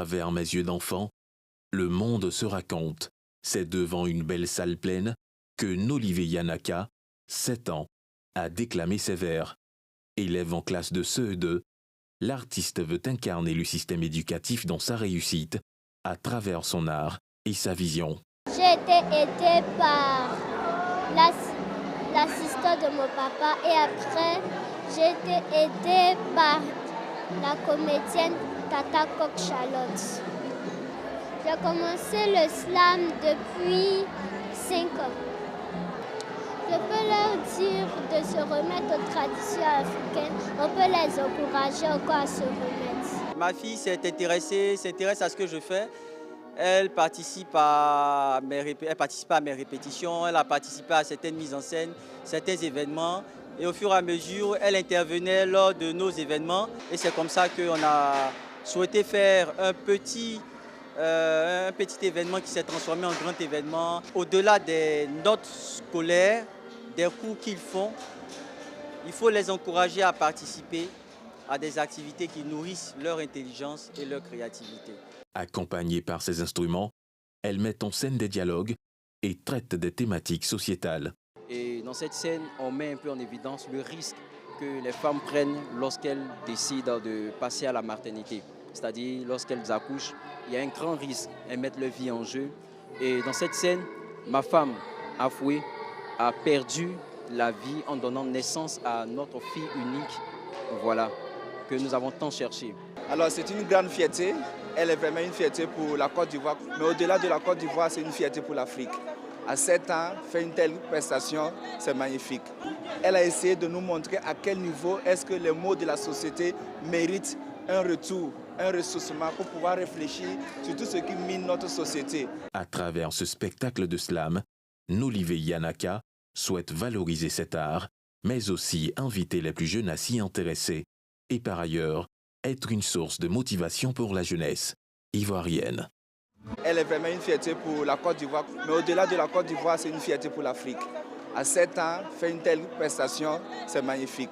travers mes yeux d'enfant, le monde se raconte. C'est devant une belle salle pleine que Nolivé Yanaka, 7 ans, a déclamé ses vers. Élève en classe de CE2, l'artiste veut incarner le système éducatif dans sa réussite à travers son art et sa vision. J'ai été aidée par l'assistant de mon papa et après j'ai été aidée par la comédienne Tata Coq Charlotte. J'ai commencé le slam depuis 5 ans. Je peux leur dire de se remettre aux traditions africaines. On peut les encourager encore à se remettre. Ma fille s'intéresse à ce que je fais. Elle participe à mes répétitions, elle a participé à certaines mises en scène, certains événements. Et au fur et à mesure, elle intervenait lors de nos événements. Et c'est comme ça qu'on a souhaité faire un petit événement qui s'est transformé en grand événement. Au-delà des notes scolaires, des cours qu'ils font, il faut les encourager à participer à des activités qui nourrissent leur intelligence et leur créativité. Accompagnée par ses instruments, elle met en scène des dialogues et traite des thématiques sociétales. Et dans cette scène, on met un peu en évidence le risque que les femmes prennent lorsqu'elles décident de passer à la maternité. C'est-à-dire, lorsqu'elles accouchent, il y a un grand risque. Elles mettent leur vie en jeu. Et dans cette scène, ma femme, Afoué, a perdu la vie en donnant naissance à notre fille unique, voilà, que nous avons tant cherché. Alors c'est une grande fierté, elle est vraiment une fierté pour la Côte d'Ivoire, mais au-delà de la Côte d'Ivoire, c'est une fierté pour l'Afrique. À 7 ans, faire une telle prestation, c'est magnifique. Elle a essayé de nous montrer à quel niveau est-ce que les maux de la société méritent un retour, un ressourcement pour pouvoir réfléchir sur tout ce qui mine notre société. À travers ce spectacle de slam, Nolivé Yanaka souhaite valoriser cet art, mais aussi inviter les plus jeunes à s'y intéresser et par ailleurs être une source de motivation pour la jeunesse ivoirienne. Elle est vraiment une fierté pour la Côte d'Ivoire, mais au-delà de la Côte d'Ivoire, c'est une fierté pour l'Afrique. À 7 ans, faire une telle prestation, c'est magnifique.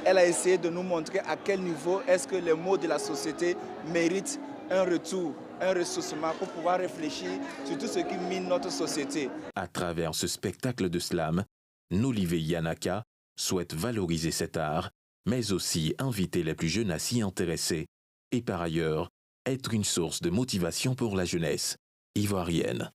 Elle a essayé de nous montrer à quel niveau est-ce que les maux de la société méritent un retour, un ressourcement pour pouvoir réfléchir sur tout ce qui mine notre société. À travers ce spectacle de slam, Nolivé Yanaka souhaite valoriser cet art, mais aussi inviter les plus jeunes à s'y intéresser et par ailleurs être une source de motivation pour la jeunesse ivoirienne.